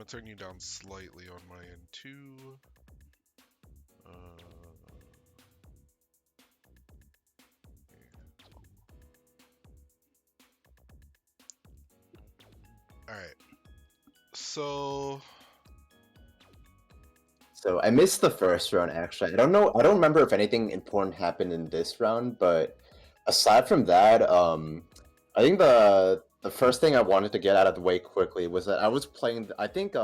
gonna turn you down slightly on my end too. All right. So So I missed the first round actually. I don't know. I don't remember if anything important happened in this round, but aside from that, I think the first thing I wanted to get out of the way quickly was that I was playing. I think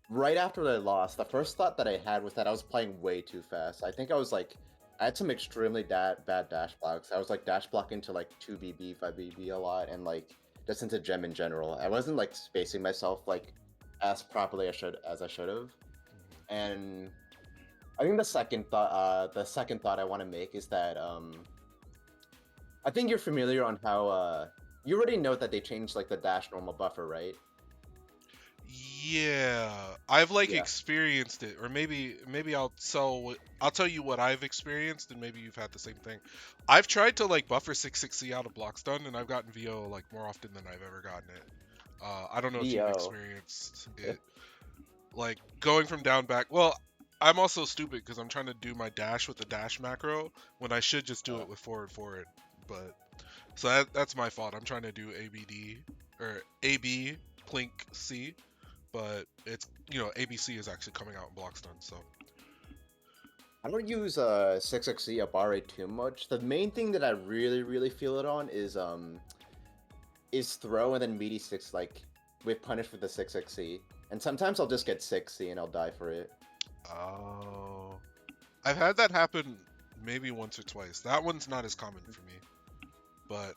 right after I lost, the first thought that I had was that I was playing way too fast. I think I was like, I had some extremely bad dash blocks. I was like dash blocking to like 2BB, 5BB a lot, and like just into gem in general. I wasn't like spacing myself like as properly as I should have. And I think the second thought I want to make is that I think you're familiar on how you already know that they changed like the dash normal buffer, right? yeah, I've like Yeah. experienced it, or maybe I'll tell you what I've experienced, and maybe you've had the same thing. I've tried to like buffer 6-6C out of block stun, and I've gotten VO like more often than I've ever gotten it. I don't know if you've VO. experienced it, like going from down back. Well, I'm also stupid because I'm trying to do my dash with the dash macro when I should just do it with forward forward. But so that's my fault. I'm trying to do ABD or AB Plink C, but it's ABC is actually coming out in block stun. So I don't use 6XC up RA too much. The main thing that I really feel it on is throw and then meaty six like with punish with the 6XC. And sometimes I'll just get 6C and I'll die for it. oh, I've had that happen maybe once or twice. That one's not as common for me. But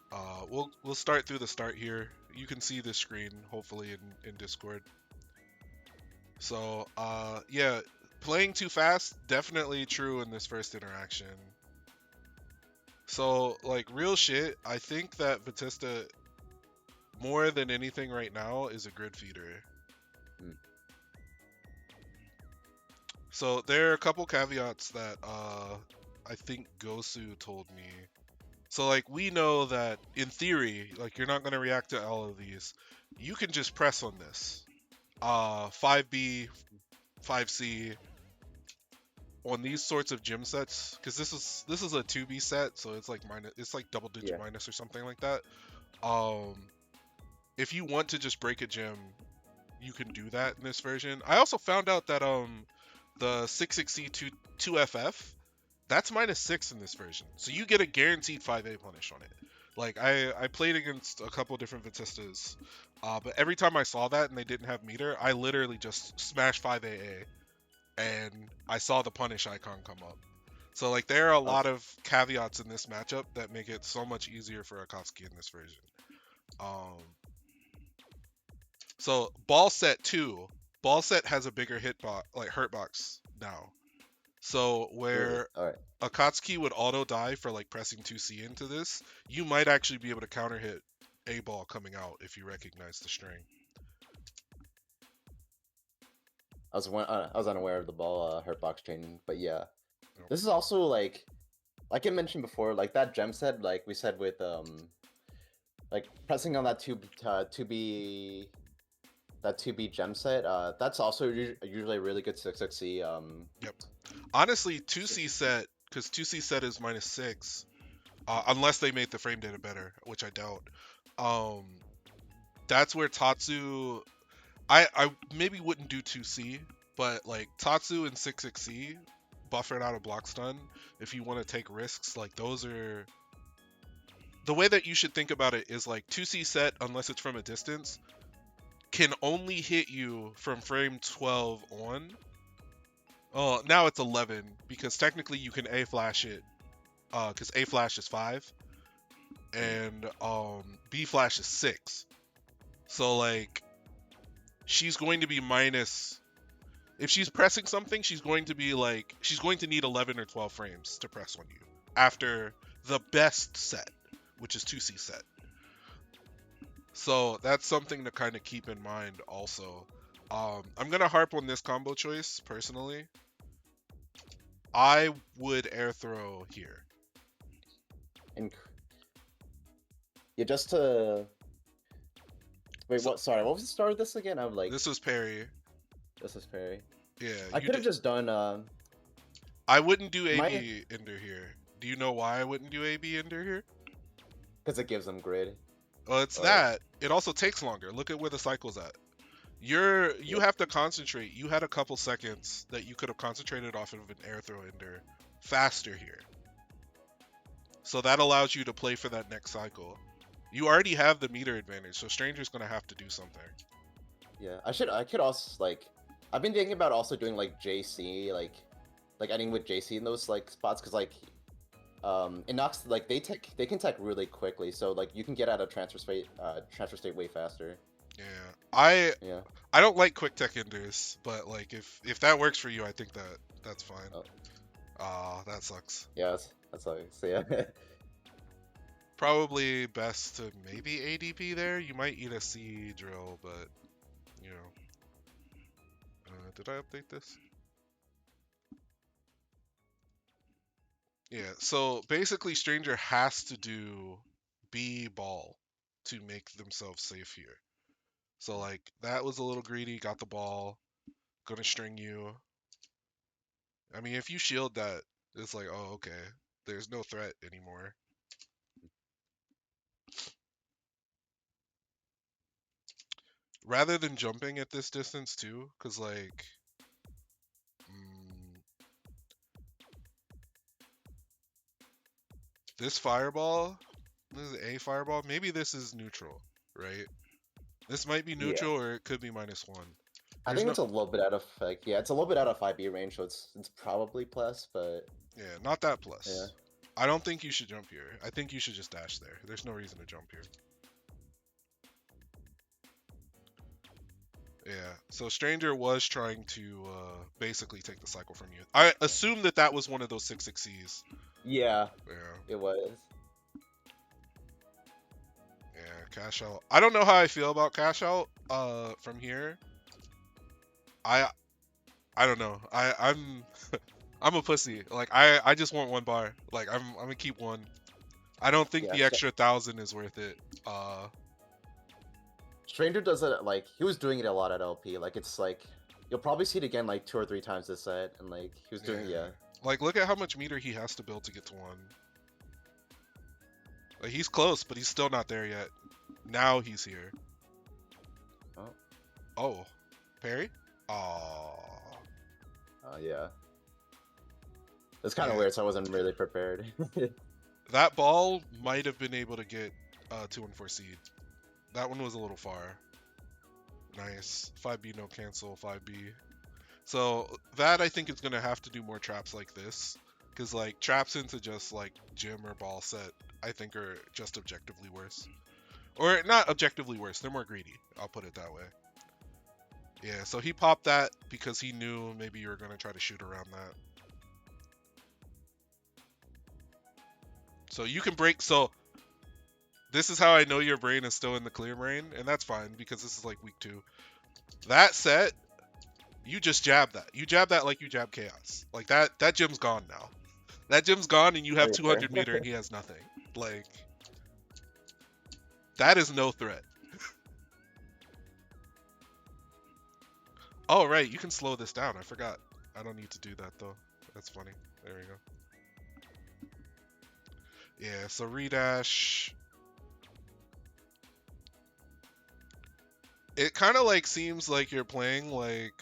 we'll start through the start here. You can see the screen hopefully in Discord. So yeah, playing too fast definitely true in this first interaction. So like real shit, I think that Batista more than anything right now is a grid feeder. Mm. So there are a couple caveats that I think Gosu told me. So like we know that in theory, like you're not gonna react to all of these. You can just press on this. 5B, 5C on these sorts of gym sets, because this is a 2B set, so it's like double digit Yeah. minus or something like that. Um, if you want to just break a gym, you can do that in this version. I also found out that the 6C 2FF that's -6 in this version, so you get a guaranteed 5A punish on it. Like I played against a couple different Vatistas, but every time I saw that and they didn't have meter, I literally just smashed 5AA and I saw the punish icon come up. So like there are a lot Okay. of caveats in this matchup that make it so much easier for Akatsuki in this version. Um, so ball set 2, ball set has a bigger hurt box now. So Really? where Alright. Akatsuki would auto die for like pressing 2C into this, you might actually be able to counter hit a ball coming out if you recognize the string. I was unaware of the ball hurtbox training, but yeah. Yep. This is also like I mentioned before, like that gem set, like we said with like pressing on that 2B that 2B gem set, that's also usually a really good 6XC Yep. Honestly, 2C set, because 2C set is -6, unless they made the frame data better, which I doubt. Um, that's where Tatsu. I maybe wouldn't do 2C, but like Tatsu and 6XC buffered out of block stun. If you want to take risks, like those are the way that you should think about it is like 2C set, unless it's from a distance, can only hit you from frame 12 on. Oh, now it's 11 because technically you can A flash it, because A flash is 5 and B flash is 6. So like she's going to be minus. If she's pressing something, she's going to need 11 or 12 frames to press on you after the best set, which is 2C set. So that's something to kind of keep in mind also. I'm going to harp on this combo choice personally. I would air throw here. and yeah, just to Wait, So what? Sorry, what was the start of this again? I'm like, this was parry. this is Perry. Yeah, I you could have did. just done I wouldn't do my AB Ender here. Do you know why I wouldn't do AB Ender here? because it gives them grid. Well, it's Or that. It also takes longer. Look at where the cycle's at. yeah, You have to concentrate. You had a couple seconds that you could have concentrated off of an air throw ender faster here. So that allows you to play for that next cycle. You already have the meter advantage, so Stranger's gonna have to do something. yeah. I could also like. I've been thinking about also doing like JC, like ending with JC in those like spots, because like it knocks like they can tech really quickly, so like you can get out of transfer state way faster. Yeah, I Yeah. I don't like quick tech enders, but like if that works for you, I think that's fine. Oh, That sucks. yeah. That's like so yeah. Probably best to maybe ADP there. You might eat a C drill, but you know. Did I update this? Yeah, so basically Stranger has to do B ball to make themselves safe here. So like that was a little greedy, got the ball, gonna string you. I mean, if you shield that, it's like, oh, okay. There's no threat anymore. Rather than jumping at this distance too, because like mm, this fireball, this is a fireball. Maybe this is neutral, right? This might be Yeah. neutral or it could be -1. I There's think no, it's a little bit out of like yeah, it's a little bit out of 5B range, so it's probably plus, but yeah, not that yeah. plus. I don't think you should jump here. I think you should just dash there. There's no reason to jump here. Yeah, so Stranger was trying to basically take the cycle from you. I assume that that was one of those 6-6Cs. Yeah, Yeah, it was. yeah, cash out. I don't know how I feel about cash out from here. I I don't know. I'm I'm a pussy. Like I just want one bar. Like I'm gonna keep one. I don't think Yeah, the extra 1,000 is worth it. Stranger does it like he was doing it a lot at LP. Like it's like you'll probably see it again like 2 or 3 times this set, and like he was doing Yeah. Like look at how much meter he has to build to get to one. Like he's close, but he's still not there yet. Now he's here. Oh, Oh, parry? Oh, yeah. It's kind of yeah. weird, so I wasn't really prepared. That ball might have been able to get 2-4 seed. That one was a little far. Nice. 5B no cancel, 5B. So that I think is gonna have to do more traps like this, because like traps into just like gym or ball set, I think are just objectively worse, or not objectively worse. They're more greedy. I'll put it that way. Yeah. So he popped that because he knew maybe you were gonna try to shoot around that. So you can break. So this is how I know your brain is still in the clear brain, and that's fine because this is like week 2. That set, you just jab that. You jab that like you jab chaos. Like that gym's gone now. That gym's gone and you have Very 200 fair. meter and he has nothing. Like that is no threat. Oh right, you can slow this down. I forgot. I don't need to do that though. That's funny. There we go. Yeah, so redash. It kind of like seems like you're playing like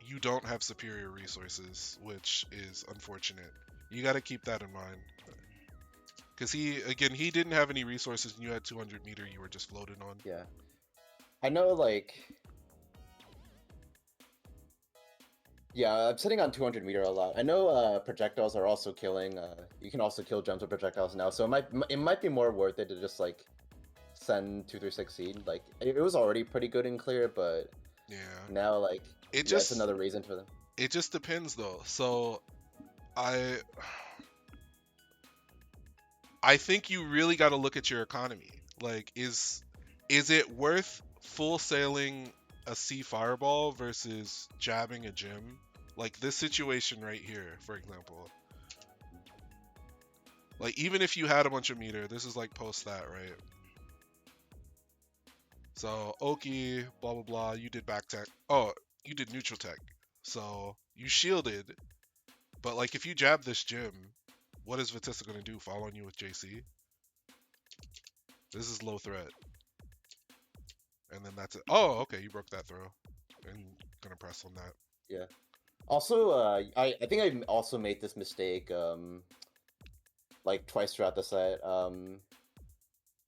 you don't have superior resources, which is unfortunate. You got to keep that in mind. Because he didn't have any resources and you had 200 meter you were just floating on. Yeah, I know. Like, yeah, I'm sitting on 200 meter a lot. I know projectiles are also killing. You can also kill jumps with projectiles now, so it might be more worth it to just like send 236 seed. Like it was already pretty good and clear, but Yeah. now like It yeah, it's just another reason for them. it just depends though. So I I think you really got to look at your economy. Like is it worth full sailing a C fireball versus jabbing a gym? Like this situation right here, for example. Like even if you had a bunch of meter, this is like post that, right? So Oki, blah blah blah. You did back tech. Oh, you did neutral tech. So you shielded, but like if you jab this gym, what is Vatista gonna do? Follow on you with JC? This is low threat, and then that's it. Oh, okay, you broke that throw, and gonna press on that. Yeah. Also, I think I also made this mistake like twice throughout the set.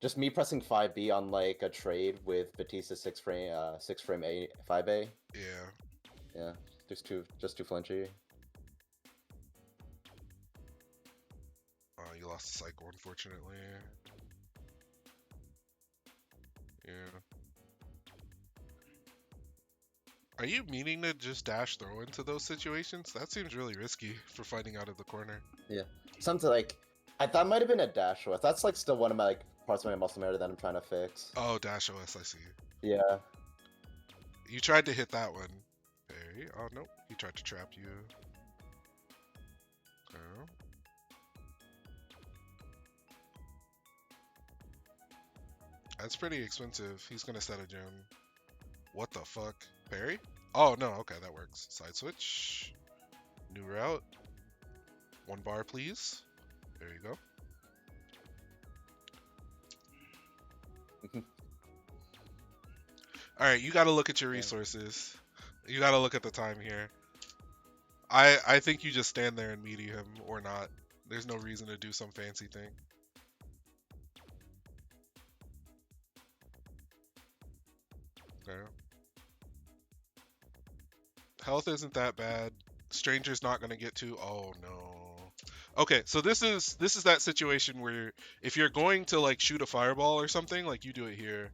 Just me pressing 5B on like a trade with Batista 6 frame A 5A. Yeah. Yeah, just too flinchy. You lost the cycle, unfortunately. Yeah. Are you meaning to just dash throw into those situations? That seems really risky for fighting out of the corner. Yeah, something like I thought might have been a dash OS. That's like still one of my like parts of my muscle memory that I'm trying to fix. Oh, dash OS, I see. Yeah. You tried to hit that one. Hey, oh nope, he tried to trap you. Okay. That's pretty expensive. He's gonna set a gem. What the fuck? Parry? Oh no, okay, that works. Side switch. New route. 1 bar, please. There you go. Alright, you gotta look at your resources. You gotta look at the time here. I think you just stand there and meaty him or not. There's no reason to do some fancy thing. Okay. Health isn't that bad. Stranger's not gonna get to. Oh no. Okay, so this is that situation where if you're going to like shoot a fireball or something, like you do it here.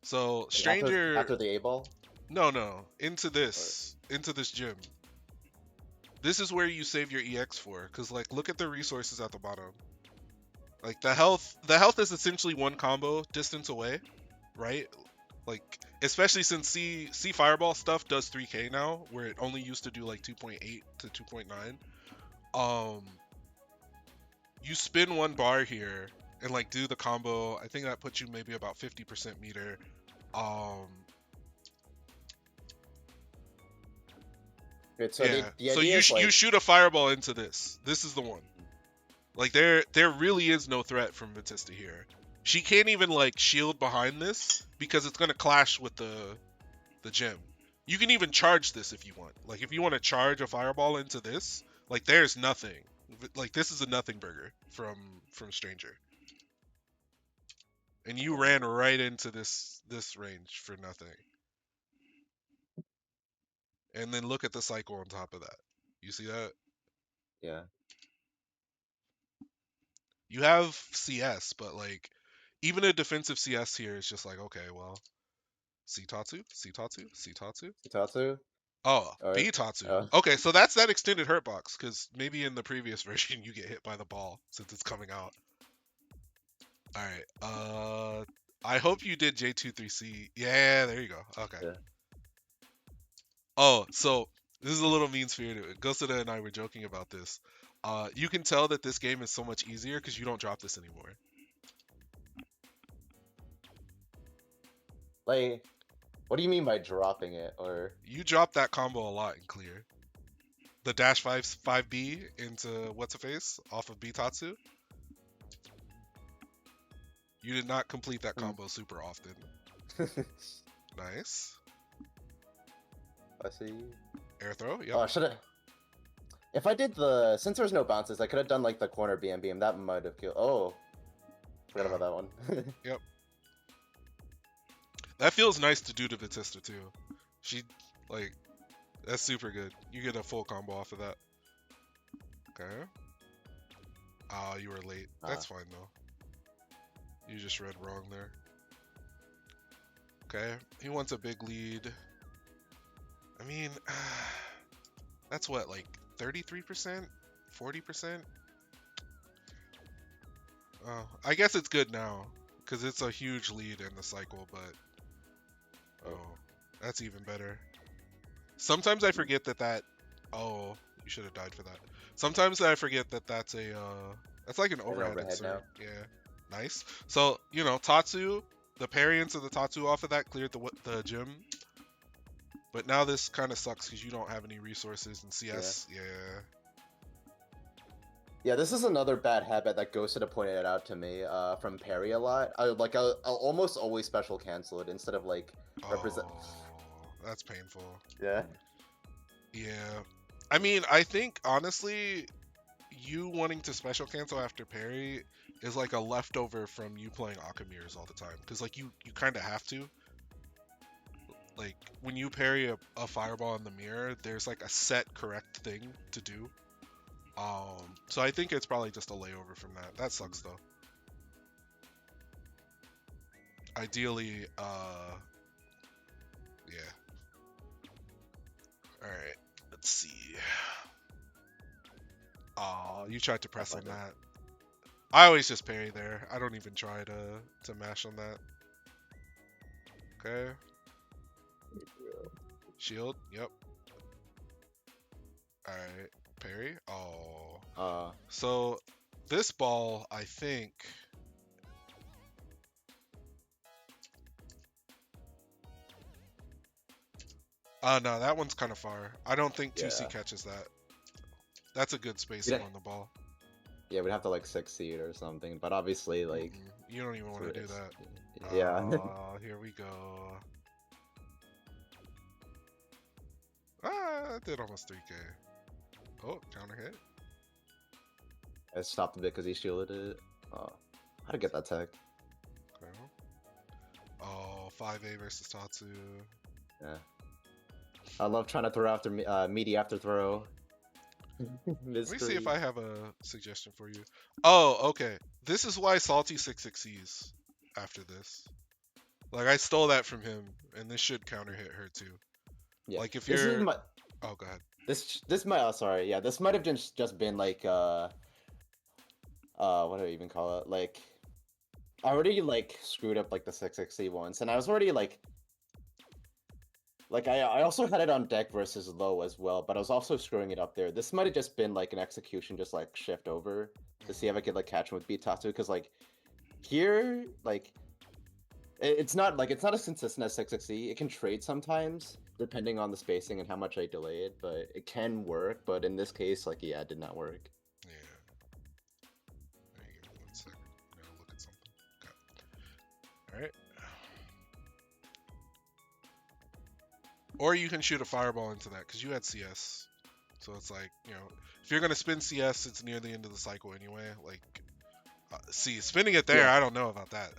So stranger after the A ball. No, into this gym. This is where you save your EX for, cause like look at the resources at the bottom. Like the health is essentially one combo distance away, right? Like especially since C fireball stuff does 3k now, where it only used to do like 2.8 to 2.9. You spin 1 bar here and like do the combo. I think that puts you maybe about 50% meter. Good, so yeah. the So idea is, like, you shoot a fireball into this. This is the one. Like there really is no threat from Vatista here. She can't even like shield behind this because it's gonna clash with the gem. You can even charge this if you want. Like if you want to charge a fireball into this, like there's nothing. Like this is a nothing burger from Stranger. And you ran right into this range for nothing. And then look at the cycle on top of that. You see that? Yeah. You have CS, but like even a defensive CS here is just like, okay, well, C Tatsu. Itatsu? Oh, Alright. B Tatsu. Oh. Okay, so that's that extended hurt box, because maybe in the previous version you get hit by the ball since it's coming out. Alright, I hope you did J23C. Yeah, there you go. Okay. Yeah. Oh, so this is a little mean-spirited. Gosada and I were joking about this. You can tell that this game is so much easier because you don't drop this anymore. Like, what do you mean by dropping it? Or You drop that combo a lot in clear. The dash 5B into what's a face off of Bitatsu. You did not complete that combo super often. Nice. I see. Air throw, yep. Oh, should I? If I did since there's no bounces, I could have done like the corner BM. That might have killed. Oh, forgot about that one. Yep. That feels nice to do to Vatista too. She, like, that's super good. You get a full combo off of that. Okay. Ah, you were late. That's fine though. You just read wrong there. Okay. He wants a big lead. I mean, that's what, like 33%? 40%? Oh, I guess it's good now, because it's a huge lead in the cycle, but... Oh, that's even better. Sometimes I forget that... Oh, you should have died for that. Sometimes I forget that that's a... that's like an overhead insert. now. Yeah, nice. So, you know, Tatsu, the parry into the Tatsu off of that cleared the gym. But now this kind of sucks because you don't have any resources in CS. Yeah. Yeah, this is another bad habit that Ghosted pointed it out to me from Perry a lot. I'll almost always special cancel it instead of like represent. Oh, that's painful. Yeah. Yeah. I mean, I think honestly, you wanting to special cancel after parry is like a leftover from you playing Akamirs all the time. Because like you kind of have to. Like when you parry a fireball in the mirror, there's like a set correct thing to do. So I think it's probably just a layover from that. That sucks though. Ideally, yeah. All right. Let's see. Oh, you tried to press on that. I always just parry there. I don't even try to mash on that. Okay. Shield. Yep. All right. Parry. Oh. So this ball, I think. No, that one's kind of far. I don't think 2C catches that. That's a good spacing on the ball. Yeah, we'd have to like 6 seed or something, but obviously like you don't even want to do that. Yeah. Here we go. That did almost 3k. Oh, counter hit. I stopped a bit because he shielded it. Oh, how to get that tech? Okay. Oh, 5A versus Tatsu. Yeah. I love trying to throw after meaty after throw. Let me see if I have a suggestion for you. Oh, okay. This is why Salty 66Es after this. Like I stole that from him, and this should counter hit her too. Yeah. Like if you're. Oh, go ahead. This might. Oh, sorry. Yeah, this might have just been like what do I even call it? Like, I already like screwed up like the 660 once, and I was already like I also had it on deck versus low as well, but I was also screwing it up there. This might have just been like an execution, just like shift over to see if I could like catch him with beat Tatsu, because like here, like it's not a consistent as 660. It can trade sometimes depending on the spacing and how much I delay it, but it can work. But in this case, like yeah, it did not work. Yeah. Give me 1 second. I gotta look at something. Okay. All right. Or you can shoot a fireball into that because you had CS. So it's like, if you're going to spin CS, it's near the end of the cycle anyway. Like, see, spinning it there, I don't know about that.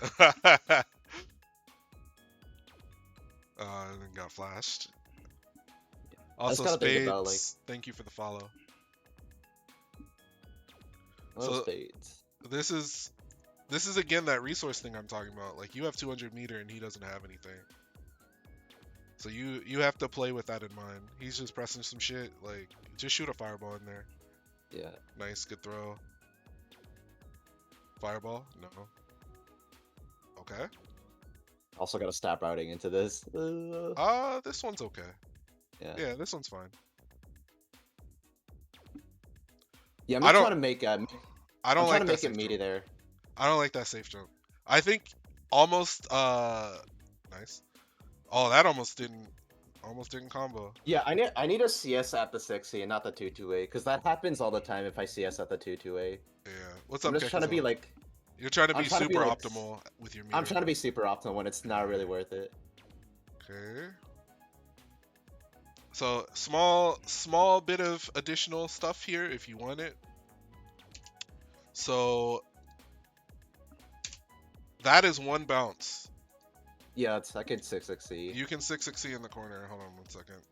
And then got flashed. Also, Spades, about, like... thank you for the follow. So, Spades. This is again that resource thing I'm talking about. Like, you have 200 meter and he doesn't have anything. So you have to play with that in mind. He's just pressing some shit. Like, just shoot a fireball in there. Yeah. Nice, good throw. Fireball? No. Okay. Also got to stop routing into this. This one's okay. Yeah, this one's fine. Yeah, I'm trying to make I don't like make it meaty there. I don't like that safe jump. I think almost nice. Oh, that almost didn't combo. Yeah, I need a CS at the 60 and not the 2-2A, because that happens all the time if I CS at the 2-2A. Yeah. What's up, I'm just trying to be like... You're trying to be super optimal with your mirror. I'm trying to be super optimal when it's not really worth it. Okay. So, small bit of additional stuff here if you want it. So, that is 1 bounce. Yeah, I can 660. You can 660 in the corner. Hold on 1 second.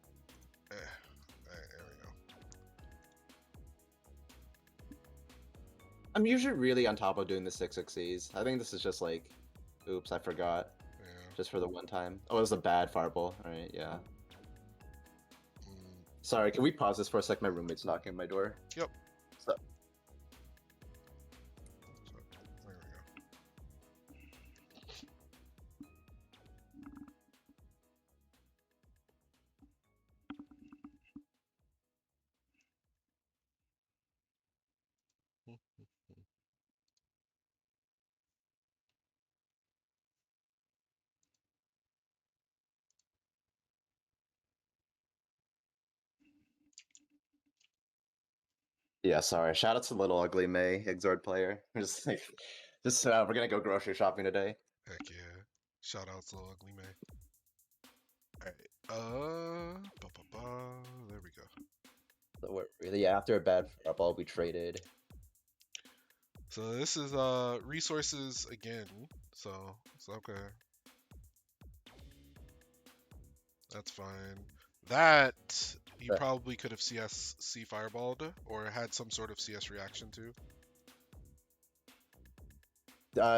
There we go. I'm usually really on top of doing the 660s. I think this is just like, oops, I forgot. Yeah. Just for the one time. Oh, it was a bad fireball. Alright, yeah. Sorry, can we pause this for a sec? My roommate's knocking on my door. Yep. So. Yeah, sorry. Shout out to Little Ugly May, Exord player. Just like, we're gonna go grocery shopping today. Heck yeah. Shout out to Ugly Man. Alright. There we go. So we're really after a bad ball, we traded. So this is resources again. So it's okay. That's fine. That you But probably could have C fireballed or had some sort of CS reaction to.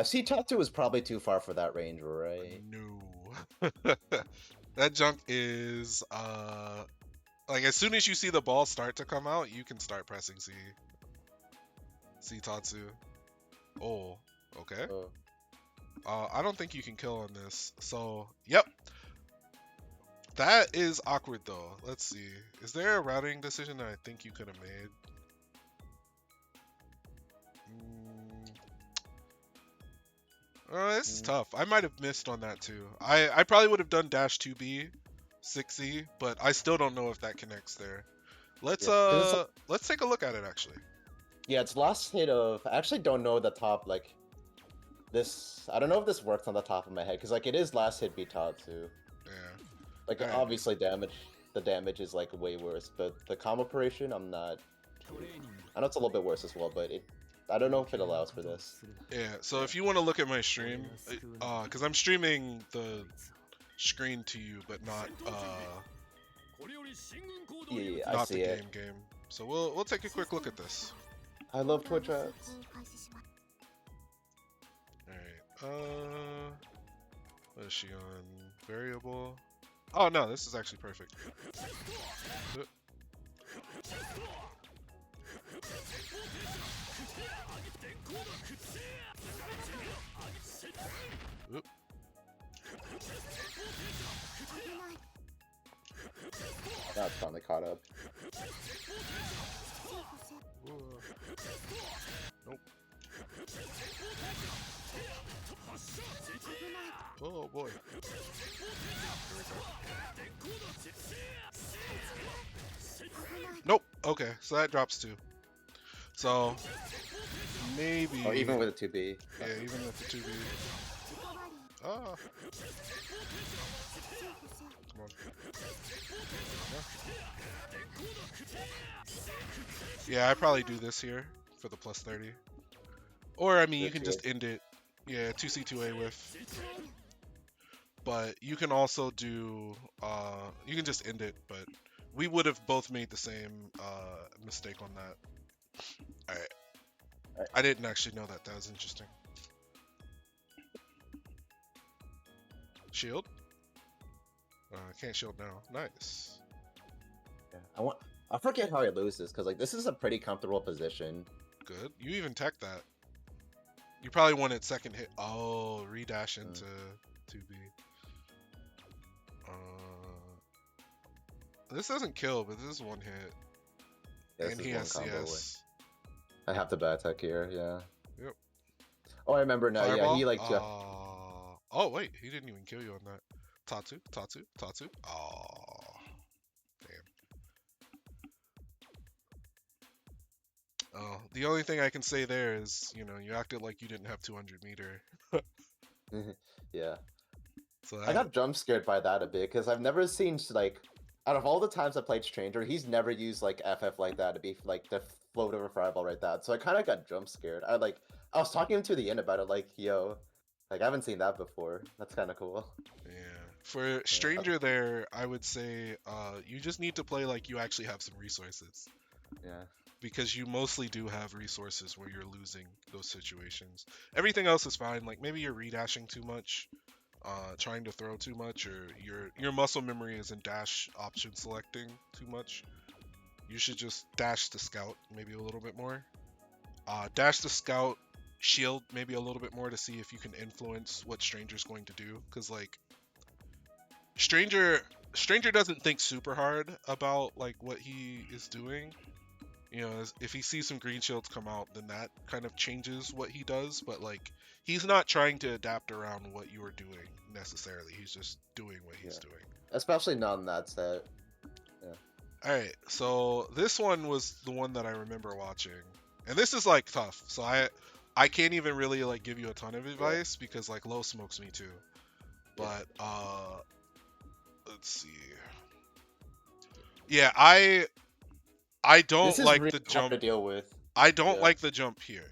C Tatsu was probably too far for that range, right? No. That junk is like as soon as you see the ball start to come out, you can start pressing C Tatsu. Oh, okay. Oh. I don't think you can kill on this. So, yep. That is awkward though. Let's see. Is there a routing decision that I think you could have made? It's tough. I might have missed on that too. I probably would have done dash 2B, 6C, but I still don't know if that connects there. Let's let's take a look at it actually. Yeah, it's last hit of. I actually don't know the top like this. I don't know if this works on the top of my head because like it is last hit beat Tatsu. Yeah. Like Alright. obviously the damage is like way worse, but the calm operation I'm not. I know it's a little bit worse as well, but I don't know if it allows for this. Yeah, so if you want to look at my stream, because I'm streaming the screen to you, but not Yeah, I not see the it. game. So we'll take a quick look at this. I love Twitch ads. Alright, what is she on? Variable? Oh no, this is actually perfect. Oop. Now it's finally caught up. Nope. Oh boy. Nope. Okay, so that drops 2. So maybe. Oh, even with a 2B. Yeah, even with the 2B. Ah. Come on. Yeah, I probably do this here for the plus 30. Or I mean, you can just end it. Yeah, 2C 2A with. But you can also do you can just end it, but we would have both made the same mistake on that. Alright. I didn't actually know that. That was interesting. Shield? I can't shield now. Nice. Yeah. I forget how I lose this because like this is a pretty comfortable position. Good. You even tech that. You probably wanted second hit. Oh, redash into 2B. This doesn't kill, but this is one hit. Yeah, and he has CS. I have to bad tech here, yeah. Yep. Oh, I remember now. Fireball? Yeah, he like. Oh wait, he didn't even kill you on that. Tatsu. Oh, damn. Oh, the only thing I can say there is, you know, you acted like you didn't have 200 meter. Yeah. So I got jump scared by that a bit because I've never seen like, out of all the times I played Stranger, he's never used like FF like that to be like to float over fireball like that. So I kind of got jump scared. I was talking to the end about it, like, yo, like I haven't seen that before. That's kind of cool. Yeah. For Stranger there, I would say you just need to play like you actually have some resources. Yeah. Because you mostly do have resources where you're losing those situations. Everything else is fine. Like maybe you're redashing too much, trying to throw too much, or your muscle memory is in dash option selecting too much. You should just dash the scout maybe a little bit more. Dash the scout, shield maybe a little bit more to see if you can influence what Stranger's going to do. Because like Stranger doesn't think super hard about like what he is doing. You know, if he sees some green shields come out, then that kind of changes what he does. But like, he's not trying to adapt around what you are doing necessarily. He's just doing what he's doing. Especially not in that set. Yeah. All right, so this one was the one that I remember watching, and this is like tough. So I can't even really like give you a ton of Yeah. advice because like low smokes me too. But let's see. Yeah, I don't This is like really the hard jump. to deal with. I don't Yeah. like the jump here.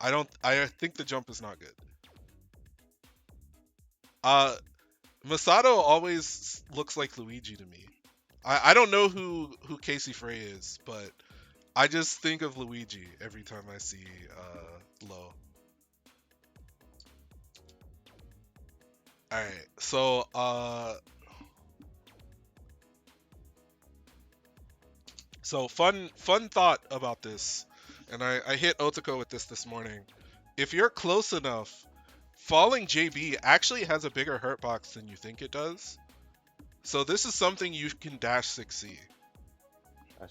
I don't. I think the jump is not good. Uh, Masato always looks like Luigi to me. I don't know who Casey Frey is, but I just think of Luigi every time I see Low. All right, so fun thought about this, and I hit Otako with this morning. If you're close enough, falling JB actually has a bigger hurt box than you think it does. So this is something you can dash 6C. Gosh.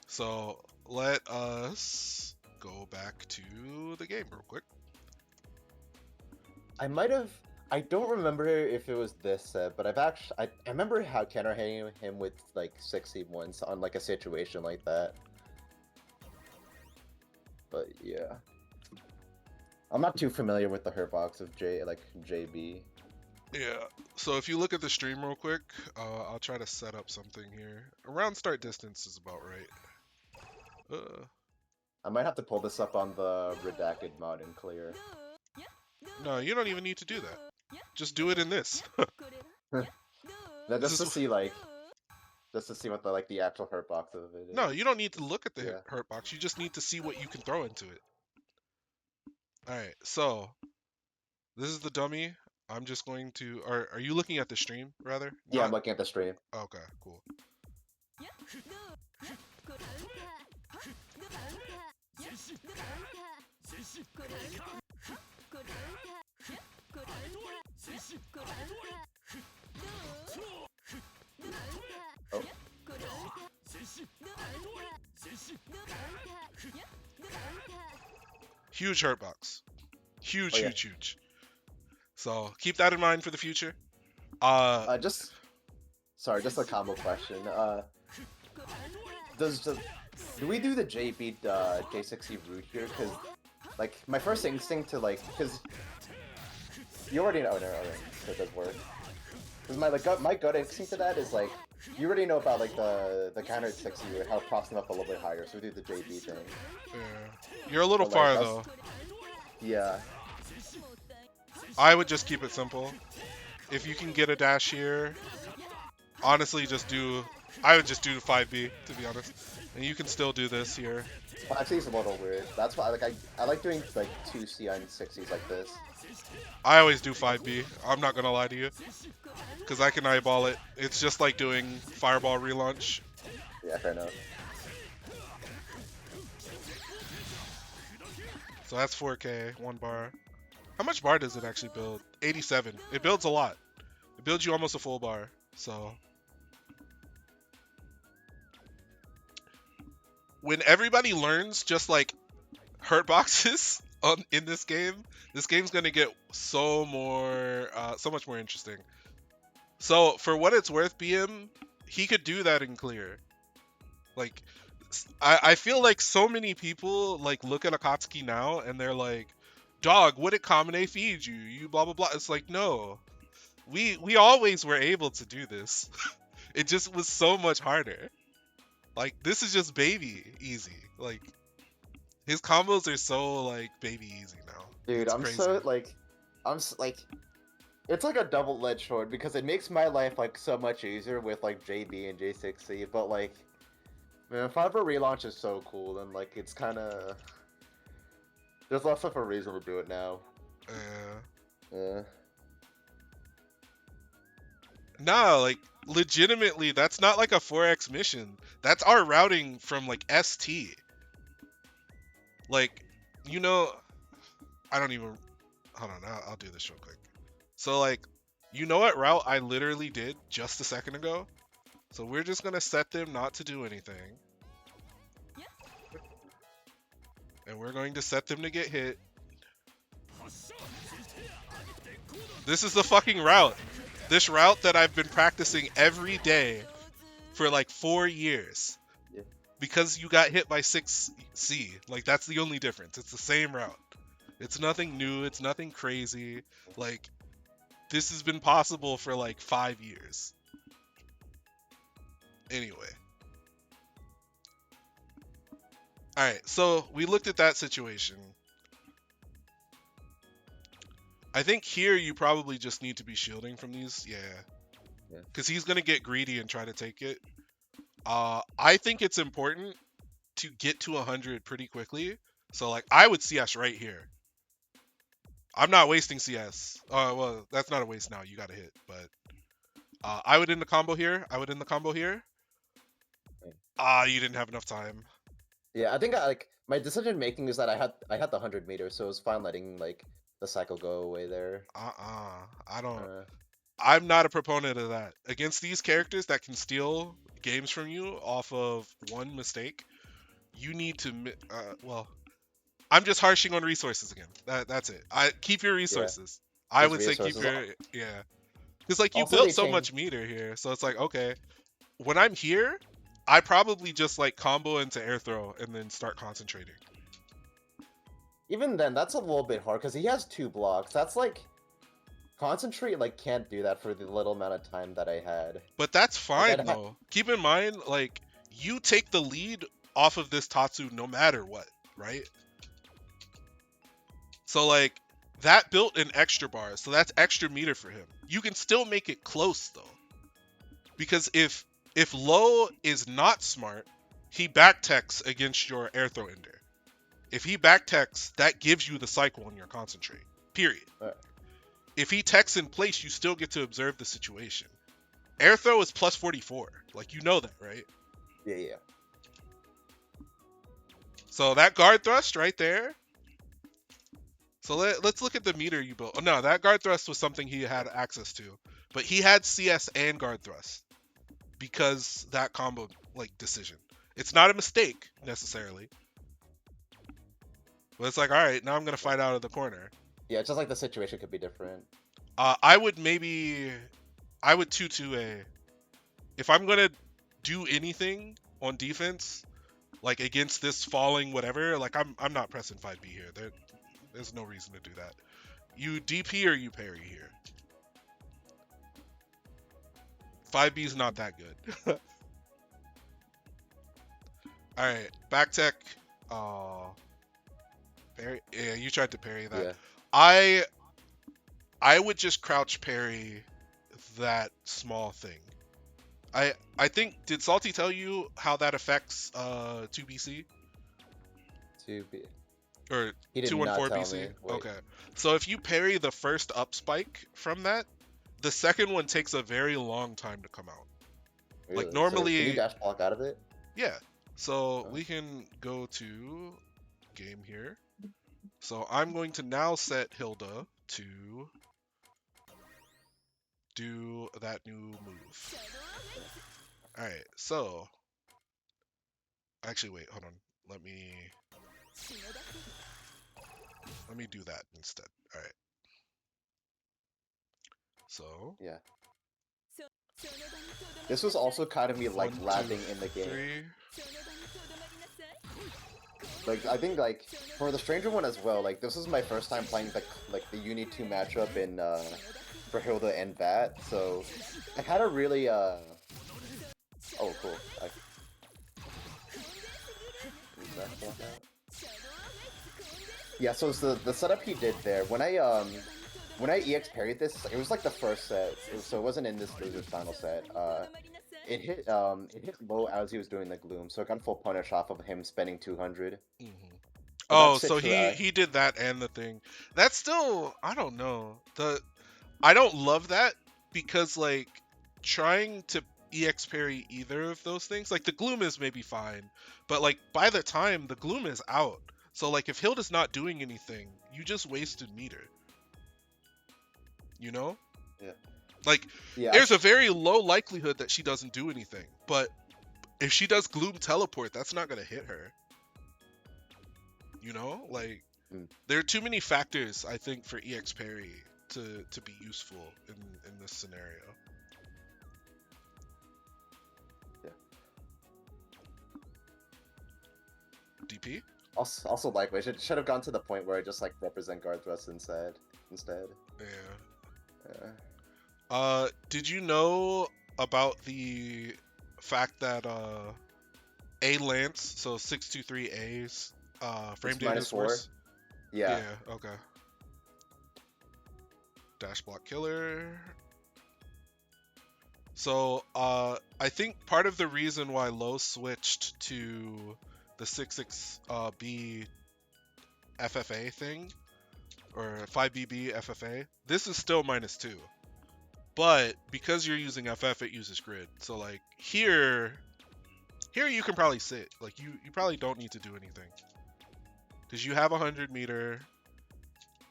So let us go back to the game real quick. I might have. I don't remember if it was this set, but I remember how counter hitting him with like 6C once on like a situation like that. But yeah, I'm not too familiar with the hurt box of JB. Yeah. So if you look at the stream real quick, I'll try to set up something here. Around start distance is about right. I might have to pull this up on the redacted mod and clear. No, you don't even need to do that. Just do it in this. Now, This just to is- see what the actual hurt box of it is. No, you don't need to look at the Yeah. hurt box. You just need to see what you can throw into it. All right. So this is the dummy. I'm just going to. Are you looking at the stream rather? Yeah, I'm looking at the stream. Okay. Cool. Oh. Huge hurt box. Huge, Oh, yeah. huge. So keep that in mind for the future. Just a combo question. Do we do the JB J60 route here? Because like my first instinct to because you already know. No, that does work. Because my gut instinct to that is like you already know about like the counter 60 route, how it props them up a little bit higher. So we do the JB thing. Yeah. You're a little But, like, far that's- though. Yeah. I would just keep it simple. If you can get a dash here, honestly, I would just do the 5B, to be honest. And you can still do this here. Well, actually, it's a little weird. That's why I like doing like 2C on 60s like this. I always do 5B. I'm not gonna lie to you. Because I can eyeball it. It's just like doing fireball relaunch. Yeah, fair enough. So that's 4K, 1 bar. How much bar does it actually build? 87. It builds a lot. It builds you almost a full bar. So when everybody learns just like hurt boxes in this game's gonna get so much more interesting. So for what it's worth, BM, he could do that in clear. Like, I feel like so many people like look at Akatsuki now and they're like, "Dog, what did Kamine feed you? You blah blah blah." It's like, no, we always were able to do this. It just was so much harder. Like, this is just baby easy. Like, his combos are so like baby easy now. Dude, It's I'm crazy. so like, it's like a double-edged sword because it makes my life like so much easier with like JB and J6C, but like, man, if ever relaunch is so cool, then like it's kind of there's less of a reason to do it now. Yeah. Nah, like legitimately, that's not like a 4x mission. That's our routing from like ST. Like, I don't even. Hold on, I'll do this real quick. So like, you know what route I literally did just a second ago? So we're just gonna set them not to do anything. And we're going to set them to get hit. This is the fucking route. This route that I've been practicing every day for like 4 years. Yeah. Because you got hit by 6C. Like, that's the only difference. It's the same route. It's nothing new. It's nothing crazy. Like, this has been possible for like 5 years. Anyway. Alright, so we looked at that situation. I think here you probably just need to be shielding from these. Yeah. Because he's going to get greedy and try to take it. I think it's important to get to 100 pretty quickly. So, like, I would CS right here. I'm not wasting CS. Well, that's not a waste now. You got to hit. But I would end the combo here. You didn't have enough time. Yeah, I think my decision making is that I had the 100 meters, so it was fine letting like the cycle go away there. I don't. I'm not a proponent of that. Against these characters that can steal games from you off of one mistake, you need to. Well, I'm just harshing on resources again. That's it. Keep your resources. Yeah. I would say keep your because like you built so much meter here, so it's like okay. When I'm here, I probably just like combo into air throw and then start concentrating. Even then, that's a little bit hard because he has 2 blocks. That's like concentrate like can't do that for the little amount of time that I had. But that's fine though. Keep in mind, like you take the lead off of this Tatsu no matter what, right? So like that built an extra bar, so that's extra meter for him. You can still make it close though, because if Low is not smart, he backtechs against your air throw ender. If he backtechs, that gives you the cycle on your concentrate. Period. If he techs in place, you still get to observe the situation. Air throw is plus 44. Like, you know that, right? Yeah. So that guard thrust right there. So let's look at the meter you built. Oh, no, that guard thrust was something he had access to. But he had CS and guard thrust. Because that combo, like, decision. It's not a mistake, necessarily. But it's like, alright, now I'm going to fight out of the corner. Yeah, it's just like the situation could be different. I would 2-2-A. If I'm gonna do anything on defense, like against this falling whatever, like I'm not pressing 5B here. There's no reason to do that. You DP or you parry here. 5B's not that good. Alright, back tech. Parry. Yeah, you tried to parry that. Yeah. I would just crouch parry that small thing. I think, did Salty tell you how that affects 2BC? 2B. Or 214 BC? Okay. So if you parry the first up spike from that, the second one takes a very long time to come out. Really? Like normally... So can you dash block out of it? Yeah. So we can go to game here. So I'm going to now set Hilda to do that new move. Alright, so... Actually, wait, hold on. Let me do that instead. Alright. So... Yeah. This was also kind of me, like, lagging in the game. 3. Like, I think, like, for the Stranger one as well, like, this was my first time playing, the Uni 2 matchup in, for Hilda and Vat, so I had a really, Oh, cool. Yeah, so the setup he did there, when I EX parried this, it was like the first set, so it wasn't in this loser's final set. It hit low as he was doing the gloom, so it got full punish off of him spending 200. Mm-hmm. Oh, so he did that and the thing. That's still, I don't know. I don't love that because like trying to EX parry either of those things, like the gloom is maybe fine, but like by the time the gloom is out, so like if Hilda's not doing anything, you just wasted meter. You know? Yeah. Like, there's a very low likelihood that she doesn't do anything, but if she does gloom teleport, that's not gonna hit her. You know? Like, there are too many factors, I think, for EX parry to be useful in this scenario. Yeah. DP? Also like we should have gone to the point where I just like represent guard thrust instead. Yeah. Did you know about the fact that A Lance, so 623A's frame It's data is worse? Yeah. Yeah, okay. Dash block killer. So, I think part of the reason why Low switched to the 66B FFA thing, or 5BB FFA, this is still -2. But because you're using FF, it uses grid. So like here you can probably sit. Like you probably don't need to do anything. Because you have 100-meter.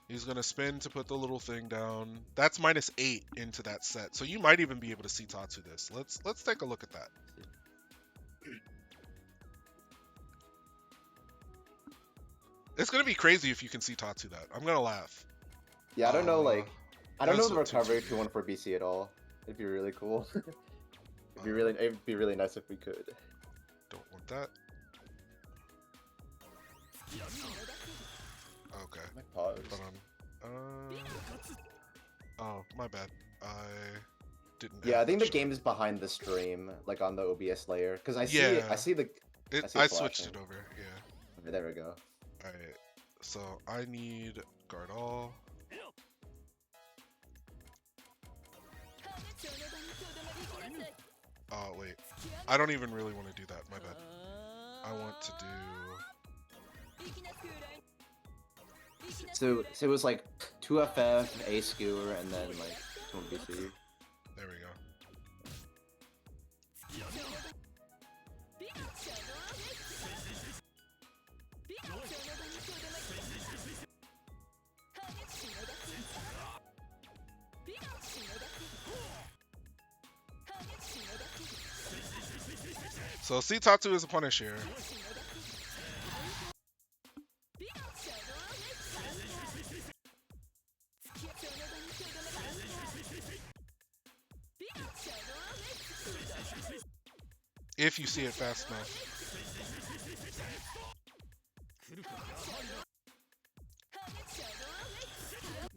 He's gonna spin to put the little thing down. That's -8 into that set. So you might even be able to see Tatsu this. Let's take a look at that. It's gonna be crazy if you can see Tatsu that. I'm gonna laugh. Yeah, I don't know, like, I don't know that's the a recovery 2-2. if you want for BC at all. It'd be really cool. Uh, It'd be really nice if we could. Don't want that. Okay. My pause. Hold on. Oh, my bad. I didn't. Yeah, I have think that the game is behind the stream, like on the OBS layer, because I see Yeah. I see the. I it switched flashing. it over. Yeah. Okay, there we go. All right. So I need guard all. Oh wait, I don't even really want to do that. My bad. I want to do. So it was like 2FF, A skewer, and then like 2 BC. There we go. So Tatsu is a punish here. If you see it fast enough.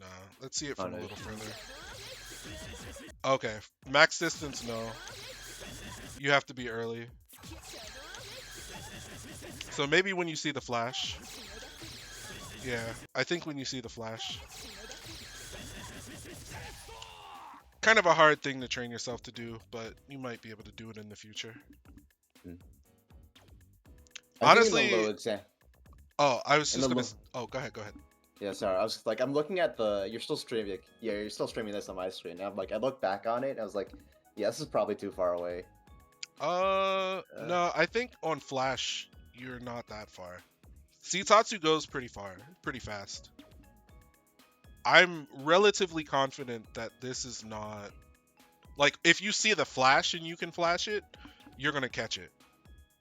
Nah, let's see it from a little further. Okay, max distance, no. You have to be early. So maybe when you see the flash. Yeah, I think when you see the flash. Kind of a hard thing to train yourself to do, but you might be able to do it in the future. Honestly, I was just gonna. Oh, go ahead. Yeah, sorry. I was like, I'm looking at the. You're still streaming. Yeah, you're still streaming this on my screen. And I'm like, I look back on it, and I was like, yeah, this is probably too far away. No, I think on Flash you're not that far. Tatsu goes pretty far, pretty fast. I'm relatively confident that this is not like if you see the flash and you can flash it, you're gonna catch it.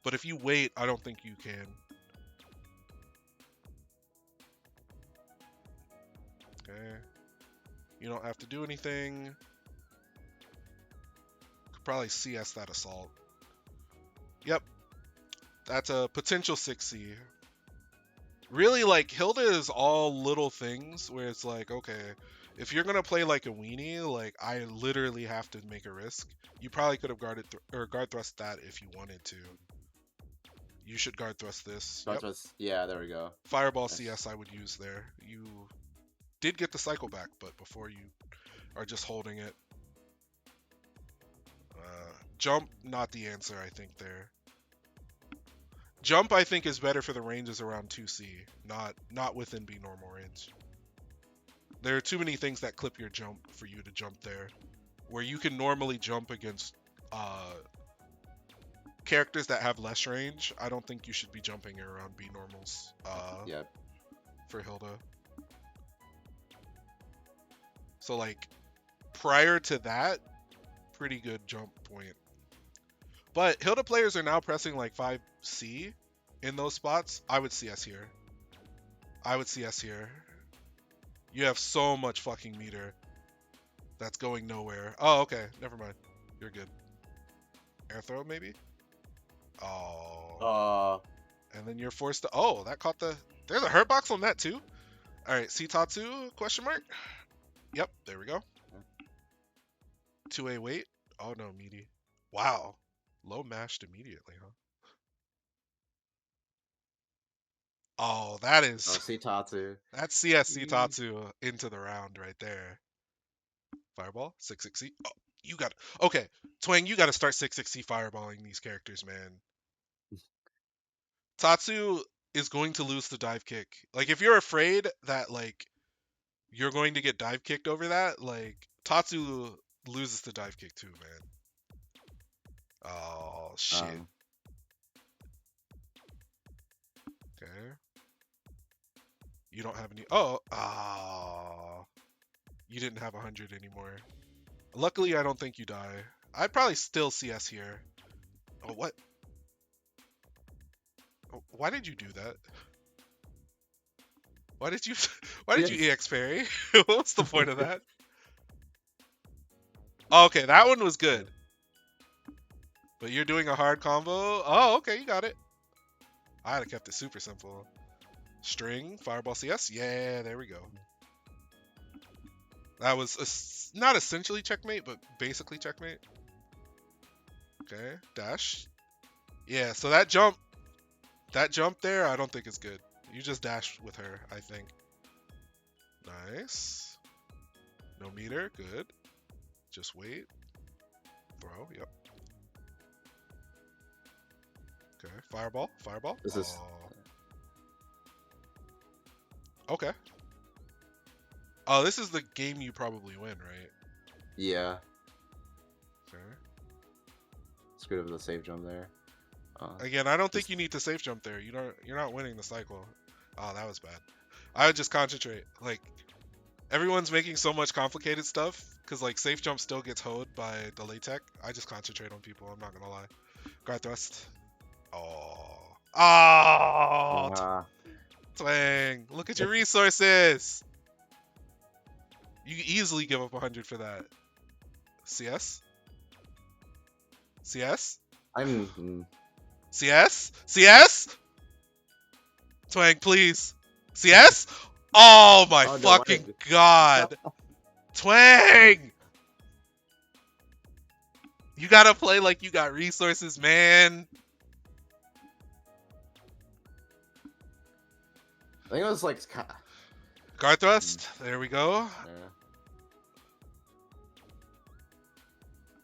But if you wait, I don't think you can. Okay. You don't have to do anything. Could probably CS that assault. Yep. That's a potential 6C. Really, like, Hilda is all little things where it's like, okay, if you're gonna play like a weenie, like, I literally have to make a risk. You probably could have guard thrust that if you wanted to. You should guard thrust this. Yep. Yeah, there we go. Fireball CS I would use there. You did get the cycle back, but before you are just holding it. Jump, not the answer, I think, there. Jump, I think, is better for the ranges around 2C, not within B normal range. There are too many things that clip your jump for you to jump there. Where you can normally jump against characters that have less range, I don't think you should be jumping around B normals Yep. for Hilda. So, like, prior to that, pretty good jump point. But Hilda players are now pressing like 5C in those spots. I would CS here. You have so much fucking meter that's going nowhere. Oh, okay. Never mind. You're good. Air throw, maybe? Oh. And then you're forced to... Oh, that caught the... There's a hurt box on that, too. All right, Tatsu, question mark? Yep, there we go. 2A weight. Oh, no, meaty. Wow. Low mashed immediately, huh? Oh, that is... Tatsu. That's CS Tatsu into the round right there. Fireball, 660. Oh, you got... Okay, Twang, you got to start 660 fireballing these characters, man. Tatsu is going to lose the dive kick. Like, if you're afraid that, like, you're going to get dive kicked over that, like, Tatsu loses the dive kick too, man. Oh, shit. Okay. You don't have any... Oh, you didn't have 100 anymore. Luckily, I don't think you die. I'd probably still CS here. Oh, what? Oh, why did you do that? Why did you EX parry? What's the point of that? Oh, okay, that one was good. But you're doing a hard combo? Oh, okay, you got it. I'd have kept it super simple. String, Fireball CS? Yeah, there we go. That was not essentially checkmate, but basically checkmate. Okay, dash. Yeah, so that jump there, I don't think is good. You just dash with her, I think. Nice. No meter, good. Just wait. Throw, yep. Okay, fireball. This is... Okay. Oh, this is the game you probably win, right? Yeah. Okay. Screwed up with the safe jump there. Again, I don't think you need to safe jump there. You're not winning the cycle. Oh, that was bad. I would just concentrate. Like, everyone's making so much complicated stuff because like safe jump still gets hoed by delay tech. I just concentrate on people. I'm not gonna lie. Guard thrust. Twang! Look at your resources. You easily give up 100 for that. CS. CS. CS. Twang, please. CS. Oh my fucking god. Twang! You gotta play like you got resources, man. I think it was like... Guard thrust. There we go. Yeah.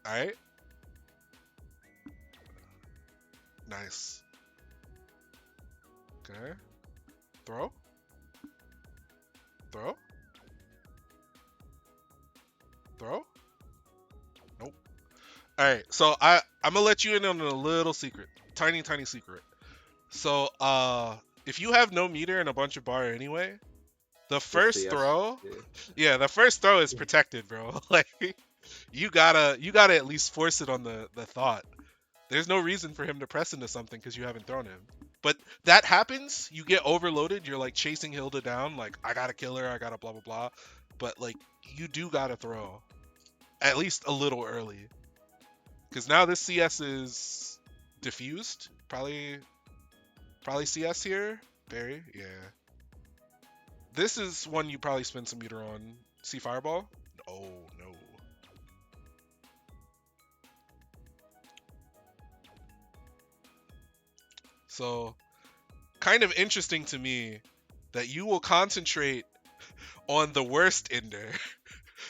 Alright. Nice. Okay. Throw. Throw. Throw. Nope. Alright, so I'm gonna let you in on a little secret. Tiny secret. So, if you have no meter and a bunch of bar anyway, the first throw... Yeah, the first throw is protected, bro. Like, you gotta at least force it on the thought. There's no reason for him to press into something because you haven't thrown him. But that happens, you get overloaded, you're like chasing Hilda down, like, I gotta kill her, I gotta blah blah blah. But like, you do gotta throw. At least a little early. Because now this CS is diffused. Probably CS here. Barry, yeah. This is one you probably spend some meter on. See Fireball? Oh, no. So, kind of interesting to me that you will concentrate on the worst ender,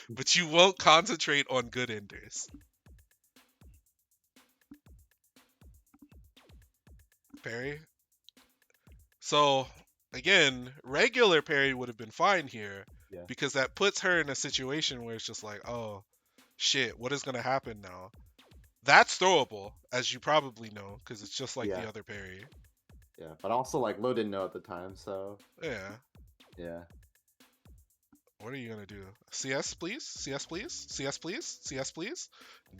but you won't concentrate on good enders. Parry. So, again, regular parry would have been fine here, because that puts her in a situation where it's just like, oh, shit, what is going to happen now? That's throwable, as you probably know, because it's just like the other parry. Yeah, but also, like, Lo didn't know at the time, so... Yeah. Yeah. What are you going to do? CS, please? CS, please? CS, please? CS, please?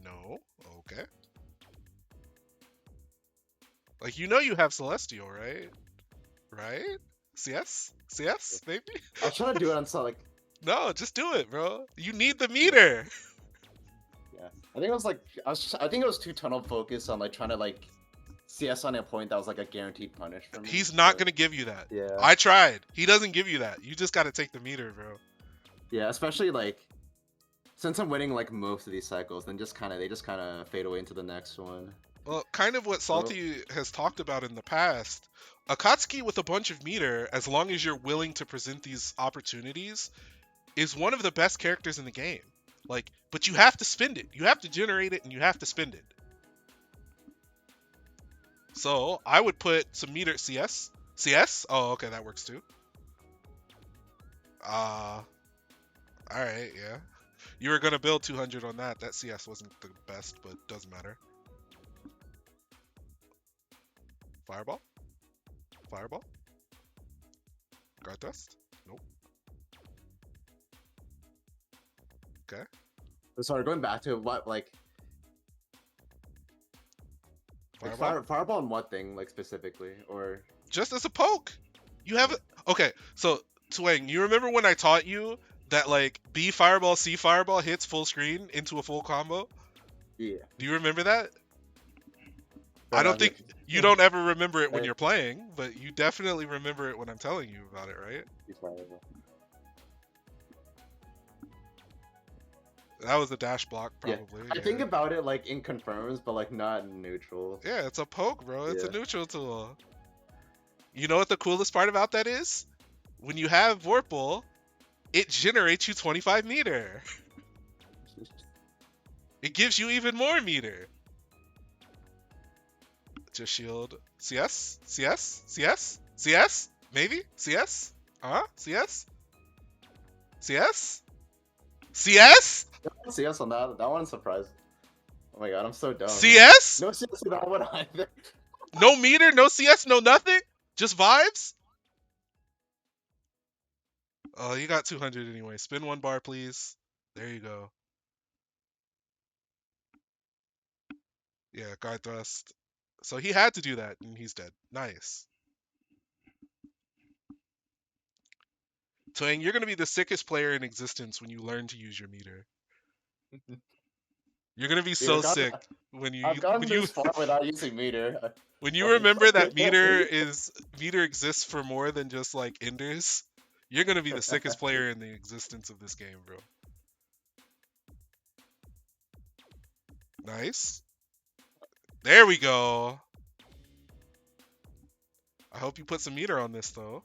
No. Okay. Like, you know you have Celestial, right? Right? CS? CS, maybe? I was trying to do it on some, like... No, just do it, bro. You need the meter. Yeah, I think it was like I think it was too tunnel focused on like trying to like CS on a point that was like a guaranteed punish for me. He's not but, gonna give you that. Yeah. I tried. He doesn't give you that. You just gotta take the meter, bro. Yeah, especially like since I'm winning like most of these cycles, then they just kind of fade away into the next one. Well, kind of what Salty has talked about in the past. Akatsuki with a bunch of meter, as long as you're willing to present these opportunities, is one of the best characters in the game. Like, but you have to spend it. You have to generate it and you have to spend it. So I would put some meter CS. CS? Oh, okay, that works too. Alright, yeah. You were gonna build 200 on that. That CS wasn't the best, but doesn't matter. Fireball? Fireball? Guard Dust? Nope. Okay. Sorry, going back to what like Fireball? fireball on what thing like specifically or Just as a poke. You have it. Okay, so Twang, you remember when I taught you that like B fireball, C fireball hits full screen into a full combo? yeah. Do you remember that? But I don't think yeah, you don't ever remember it when Right. you're playing, but you definitely remember it when I'm telling you about it, right? fireball. That was a dash block, Yeah. probably. I think about it like in confirms, but like not in neutral. Yeah, it's a poke, bro. It's a Yeah. neutral tool. You know what the coolest part about that is? When you have Vorpal, it generates you 25 meter. It gives you even more meter. Just shield. CS? CS? CS? CS? Maybe? CS? Huh? CS? CS? CS? CS on that one's surprised. Oh my god, I'm so dumb. CS? No CS on that one either. No meter? No CS? No nothing? Just vibes? Oh, you got 200 anyway. Spin one bar, please. There you go. Yeah, guard thrust. So he had to do that, and he's dead. Nice. Twang, you're gonna be the sickest player in existence when you learn to use your meter. You're gonna be so sick when you I've gotten when you this far without using meter. when you remember that meter exists for more than just like enders. You're gonna be the sickest player in the existence of this game, bro. Nice. There we go. I hope you put some meter on this though.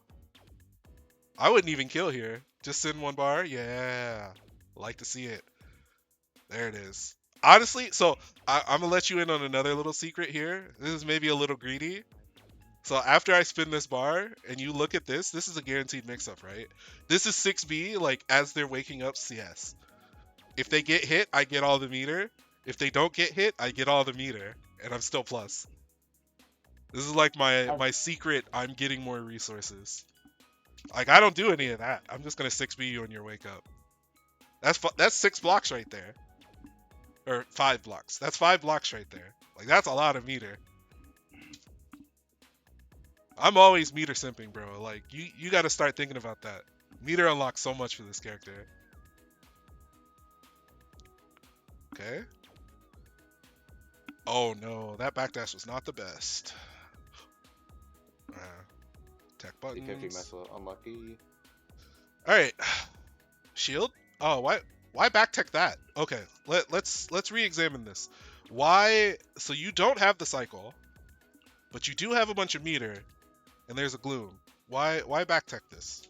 I wouldn't even kill here. Just send one bar. Yeah. Like to see it. There it is. Honestly, so I'm gonna let you in on another little secret here. This is maybe a little greedy. So after I spin this bar and you look at this is a guaranteed mix-up, right? This is 6B, like as they're waking up CS. If they get hit, I get all the meter. If they don't get hit, I get all the meter, and I'm still plus. This is like my secret. I'm getting more resources. Like I don't do any of that. I'm just gonna 6B you on your wake up. That's 6 blocks right there, or 5 blocks. That's 5 blocks right there. Like that's a lot of meter. I'm always meter simping, bro. Like you got to start thinking about that. Meter unlocks so much for this character. Okay. Oh no, that backdash was not the best. Tech buttons. 50 myself unlucky. All right. Shield. Oh, why back tech that? Okay, let's re-examine this. Why? So you don't have the cycle, but you do have a bunch of meter, and there's a gloom. Why back tech this?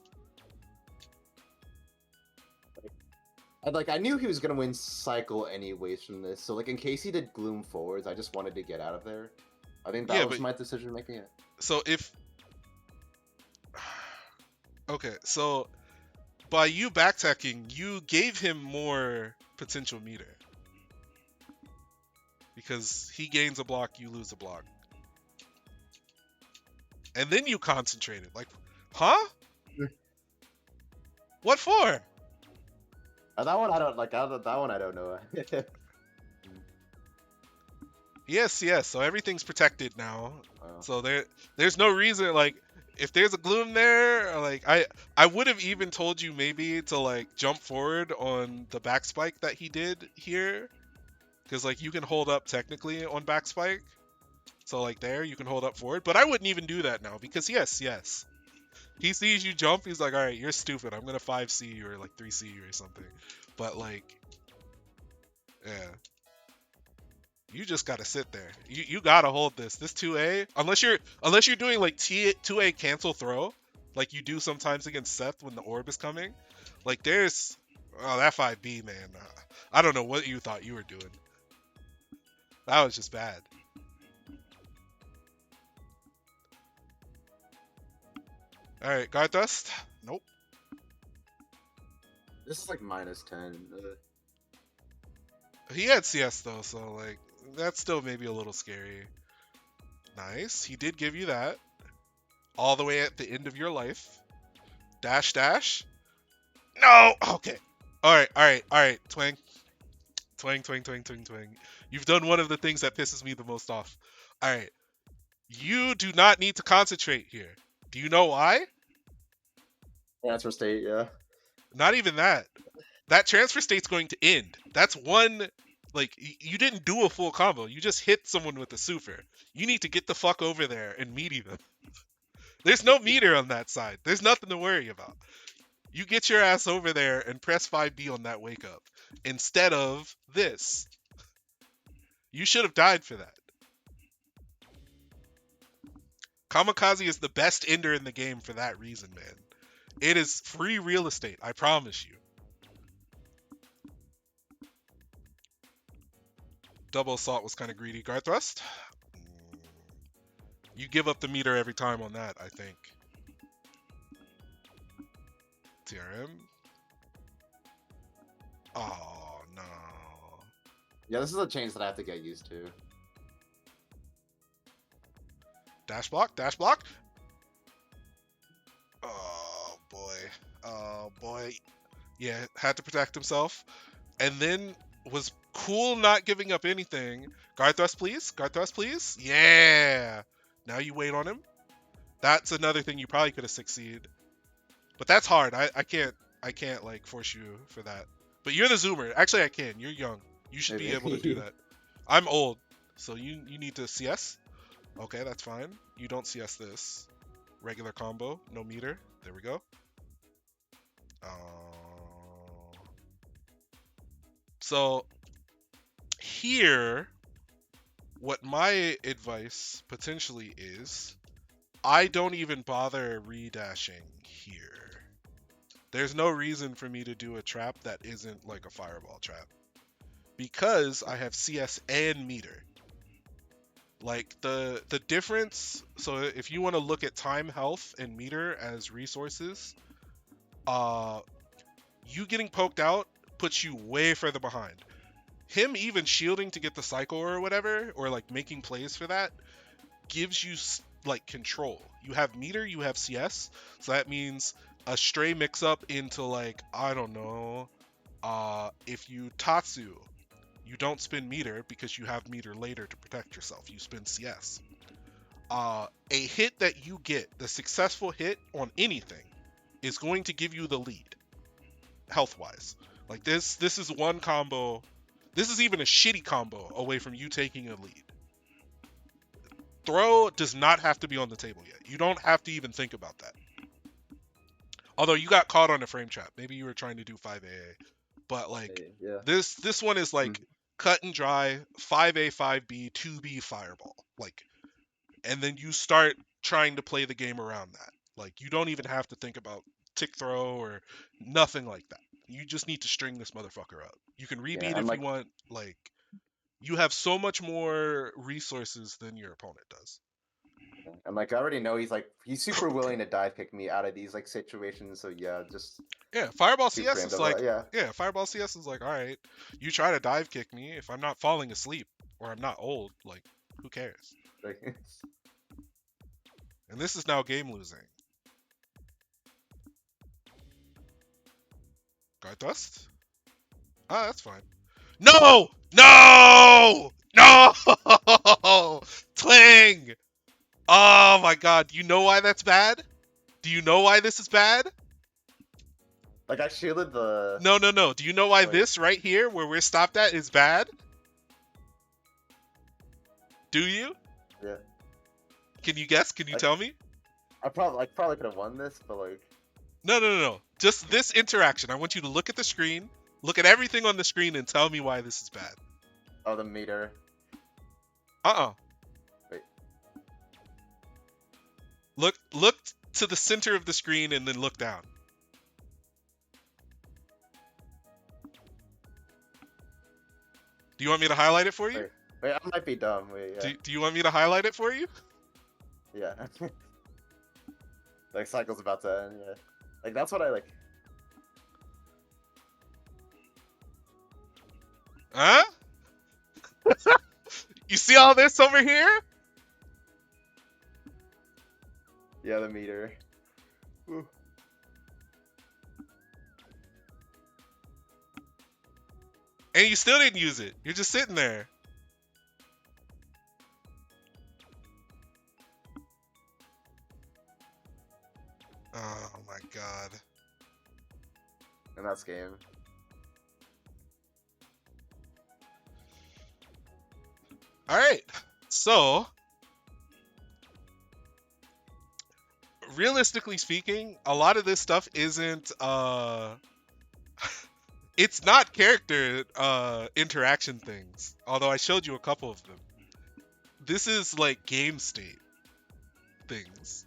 I knew he was gonna win cycle anyways from this, so like in case he did gloom forwards, I just wanted to get out of there. I think that was my decision making it. So if okay, so by you backtacking, you gave him more potential meter. Because he gains a block, you lose a block. And then you concentrated. Like, huh? What for? That one I don't like. That one I don't know. Yes. So everything's protected now. Wow. So there's no reason, like, If there's a gloom there, like I would have even told you maybe to like jump forward on the back spike that he did here, because like you can hold up technically on back spike. So like there you can hold up forward, but I wouldn't even do that now because yes, he sees you jump, he's like, all right, you're stupid. I'm gonna 5C you or like 3C you or something. But like, yeah, you just gotta sit there. You gotta hold this 2A unless you're doing like 2A cancel throw, like you do sometimes against Seth when the orb is coming. Like there's that 5B man. I don't know what you thought you were doing. That was just bad. All right, guard dust. Nope. This is like -10. He had CS though, so like that's still maybe a little scary. Nice. He did give you that. All the way at the end of your life. Dash dash. No! Okay. Alright. Twang. Twang. You've done one of the things that pisses me the most off. Alright. You do not need to concentrate here. Do you know why? Transfer state, yeah. Not even that. That transfer state's going to end. That's one. Like, you didn't do a full combo. You just hit someone with a super. You need to get the fuck over there and meaty them. There's no meter on that side. There's nothing to worry about. You get your ass over there and press 5B on that wake up instead of this. You should have died for that. Kamikaze is the best ender in the game for that reason, man. It is free real estate, I promise you. Double assault was kind of greedy. Guard thrust? You give up the meter every time on that, I think. TRM? Oh, no. Yeah, this is a change that I have to get used to. Dash block? Oh, boy. Yeah, had to protect himself. And then was cool not giving up anything. Guard thrust, please. Yeah. Now you wait on him. That's another thing you probably could have succeeded. But that's hard. I can't like force you for that. But you're the zoomer. Actually, I can. You're young. You should be able to do that. I'm old, so you need to CS. Okay, that's fine. You don't CS this. Regular combo, no meter. There we go. So here, what my advice potentially is, I don't even bother redashing here. There's no reason for me to do a trap that isn't like a fireball trap. Because I have CS and meter. Like the difference, so if you want to look at time, health, and meter as resources, you getting poked out puts you way further behind. Him even shielding to get the cycle or whatever, or like making plays for that, gives you like control. You have meter, you have CS, so that means a stray mix up into like, I don't know, if you Tatsu, you don't spin meter because you have meter later to protect yourself. You spin CS. A hit that you get, the successful hit on anything, is going to give you the lead, health-wise. Like this is one combo. This is even a shitty combo away from you taking a lead. Throw does not have to be on the table yet. You don't have to even think about that. Although you got caught on a frame trap. Maybe you were trying to do 5AA. But like yeah. this one is like cut and dry, 5A, 5B, 2B fireball. Like, and then you start trying to play the game around that. Like you don't even have to think about tick throw or nothing like that. You just need to string this motherfucker up. You can rebeat if you want. Like, you have so much more resources than your opponent does. I'm like, I already know he's super willing to dive kick me out of these like situations. So yeah, just Fireball CS is like Fireball CS is like, all right, you try to dive kick me if I'm not falling asleep or I'm not old. Like, who cares? And this is now game losing. Guard thrust? Ah, that's fine. No! Twang! Oh my god, you know why that's bad? Do you know why this is bad? Like I shielded the No. Do you know why like this right here, where we're stopped at, is bad? Do you? yeah. Can you guess? Can you Like tell me? I probably could have won this, but like No. Just this interaction. I want you to look at the screen, look at everything on the screen, and tell me why this is bad. oh the meter. Uh-uh. Wait. Look to the center of the screen and then look down. Do you want me to highlight it for you? Wait, I might be dumb. Wait, yeah. Do you want me to highlight it for you? Yeah. Like cycle's about to end, yeah. Like that's what I like. Huh? You see all this over here? Yeah, the meter. Ooh. And you still didn't use it. You're just sitting there. Oh my god. And that's game. Alright. So, realistically speaking, a lot of this stuff isn't it's not character interaction things. Although I showed you a couple of them. This is like game state things.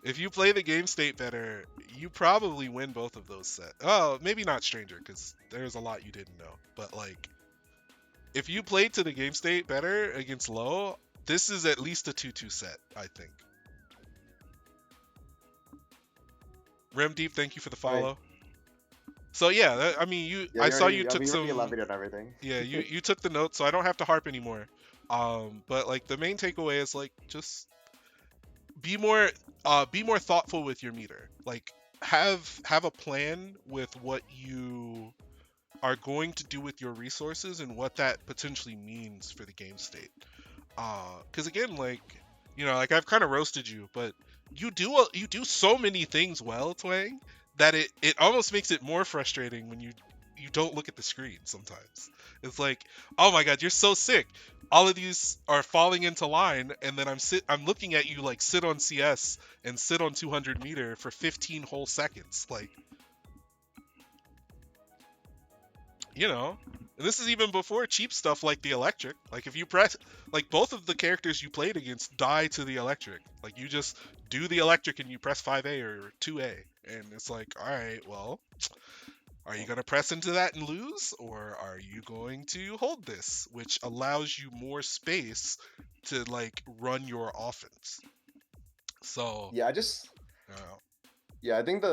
If you play the game state better, you probably win both of those sets. Oh, maybe not Stranger, because there's a lot you didn't know. But like, if you played to the game state better against Low, this is at least a 2-2 set, I think. Rem Deep, thank you for the follow. Right. So yeah, I mean, I saw you took some. elaborate on everything. Yeah, you took the notes, so I don't have to harp anymore. But like the main takeaway is like just be more thoughtful with your meter. Like have a plan with what you are going to do with your resources and what that potentially means for the game state. Because again, like like I've kind of roasted you, but you do so many things well, Twang, that it almost makes it more frustrating when you don't look at the screen sometimes. It's like, oh my god, you're so sick. All of these are falling into line, and then I'm looking at you like sit on CS and sit on 200 meter for 15 whole seconds. Like, and this is even before cheap stuff like the electric. Like if you press, like both of the characters you played against die to the electric. Like you just do the electric and you press 5A or 2A, and it's like, all right, well, are you going to press into that and lose, or are you going to hold this, which allows you more space to like run your offense? So Yeah, I think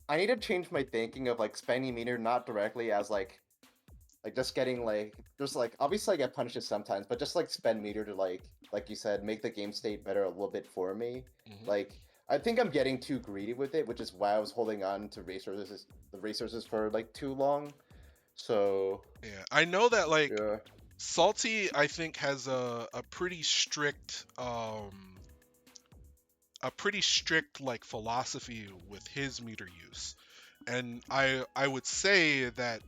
I need to change my thinking of like spending meter not directly as like just getting just like obviously I get punishes sometimes, but just like spend meter to like you said, make the game state better a little bit for me. Like I think I'm getting too greedy with it, which is why I was holding on to the resources for like too long. So yeah, I know that like yeah. Salty, I think, has a pretty strict like philosophy with his meter use, and I would say that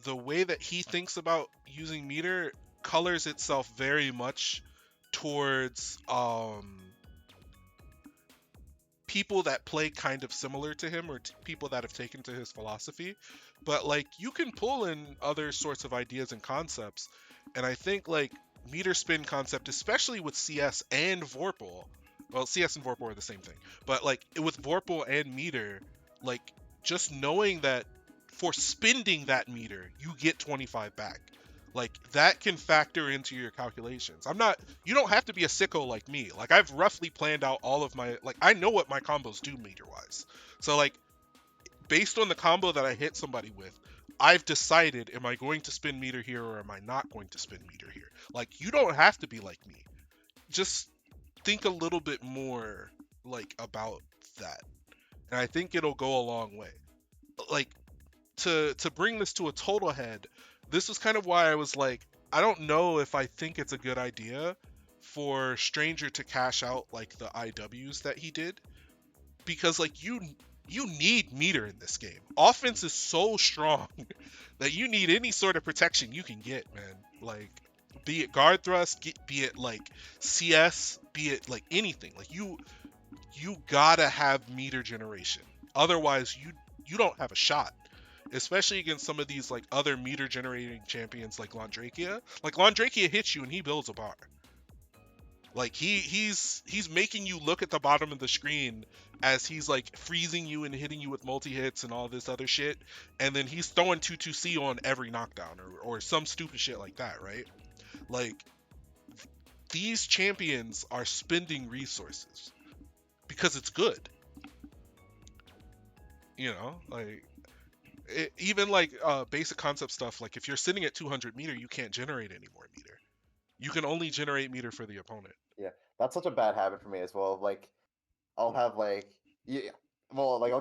the way that he thinks about using meter colors itself very much towards people that play kind of similar to him, or people that have taken to his philosophy. But like you can pull in other sorts of ideas and concepts, and I think like meter spin concept, especially with CS and Vorpal. Well, CS and Vorpal are the same thing, but like with Vorpal and meter, like just knowing that for spending that meter, you get 25 back. Like that can factor into your calculations. You don't have to be a sicko like me. Like I've roughly planned out all of my, like I know what my combos do meter wise. So like based on the combo that I hit somebody with, I've decided, am I going to spin meter here or am I not going to spin meter here? Like you don't have to be like me. Just think a little bit more like about that. And I think it'll go a long way. Like to bring this to a total head, this is kind of why I was like, I don't know if I think it's a good idea for Stranger to cash out like the IWs that he did, because like you need meter in this game. Offense is so strong that you need any sort of protection you can get, man. Like, be it guard thrust, be it like CS, be it like anything. Like you gotta have meter generation. Otherwise, you don't have a shot. Especially against some of these like other meter generating champions like Londrakia. Like Londrakia hits you and he builds a bar. Like he's making you look at the bottom of the screen as he's like freezing you and hitting you with multi hits and all this other shit, and then he's throwing 2-2C on every knockdown or some stupid shit like that, right? Like these champions are spending resources because it's good. You know, like even like basic concept stuff. Like if you're sitting at 200 meter, you can't generate any more meter. You can only generate meter for the opponent. Yeah, that's such a bad habit for me as well. Like, I'll have like, yeah, well, like I'll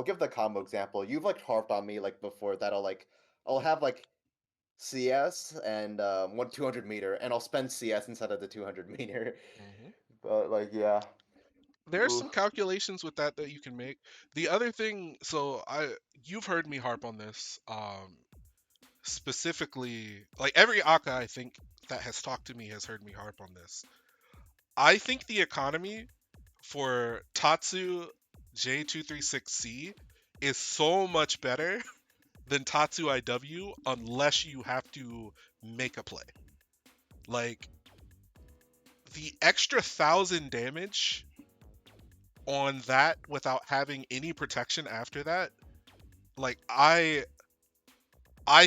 give the combo example. You've like harped on me like before that I'll have like CS and 200 meter, and I'll spend CS instead of the 200 meter. Hmm. But like, yeah, There's oof. some calculations with that you can make. The other thing, so you've heard me harp on this, specifically, like every Aka I think that has talked to me has heard me harp on this. I think the economy for Tatsu J236C is so much better than Tatsu IW unless you have to make a play. Like the extra 1,000 damage on that without having any protection after that, like I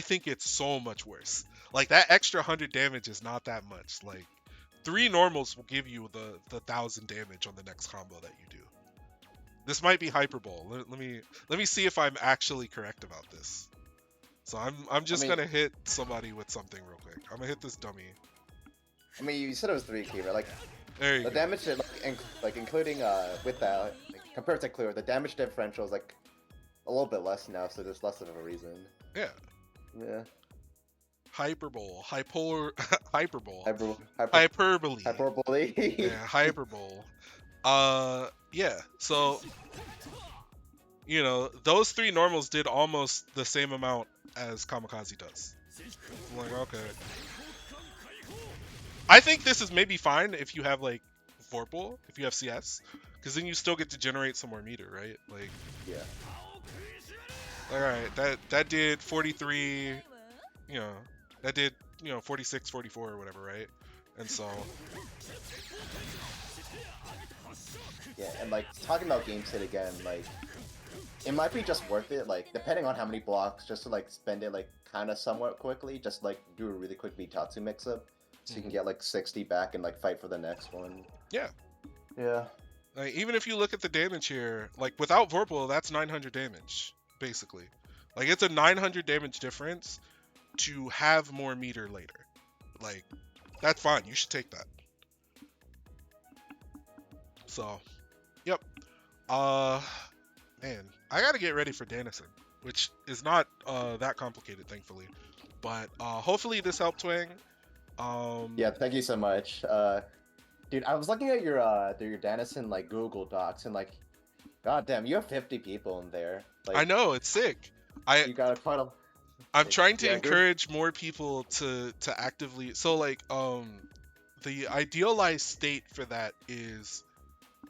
think it's so much worse. Like that extra 100 damage is not that much. Like 3 normals will give you the 1,000 damage on the next combo that you do. This might be hyperbole. Let me see if I'm actually correct about this. So I'm I just mean, gonna hit somebody with something real quick. I'm gonna hit this dummy. you said it was 3 key, right? Like There you the go. damage, like including with that, like, compared to clear, the damage differential is like a little bit less now, so there's less of a reason. Yeah. Yeah. Hyperbole. Hyperbole. Hyper, Hyperbole. hyperbole. Yeah, hyperbole. Yeah. So, those 3 normals did almost the same amount as Kamikaze does. I'm like, okay. I think this is maybe fine if you have like Vorpal, if you have CS, because then you still get to generate some more meter, right? Like, Yeah. all right, that did 43, you know, that did 46, 44 or whatever, right? And so, Yeah, and like talking about game state again, like it might be just worth it, like depending on how many blocks, just to like spend it like kind of somewhat quickly, just like do a really quick Bitatsu mix up, so you can get like 60 back and like fight for the next one. yeah. Yeah. Like even if you look at the damage here, like without Vorpal, that's 900 damage basically. Like it's a 900 damage difference to have more meter later. Like that's fine. You should take that. So, yep. Uh, man, I gotta get ready for Danison, which is not that complicated, thankfully. But hopefully this helped, Twang. Yeah, thank you so much. Dude, I was looking at your Danison like Google Docs, and like, goddamn, you have 50 people in there. Like, I know it's sick. I you got quite a. I'm trying to Yeah, good. encourage more people to actively. So like the idealized state for that is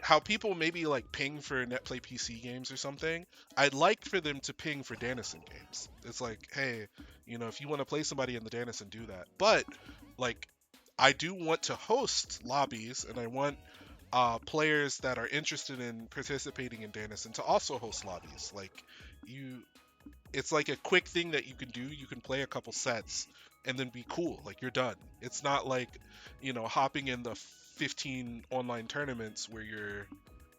how people maybe like ping for NetPlay PC games or something. I'd like for them to ping for Danison games. It's like, hey, if you want to play somebody in the Danison, do that. But like, I do want to host lobbies, and I want players that are interested in participating in Danison to also host lobbies. Like, it's like a quick thing that you can do. You can play a couple sets and then be cool. Like you're done. It's not like, hopping in the 15 online tournaments where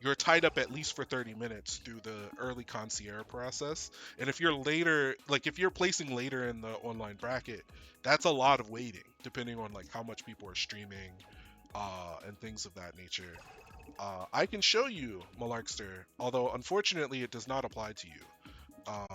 you're tied up at least for 30 minutes through the early concierge process. And if you're later, like if you're placing later in the online bracket, that's a lot of waiting, depending on like how much people are streaming, and things of that nature. I can show you Malarkster, although unfortunately it does not apply to you.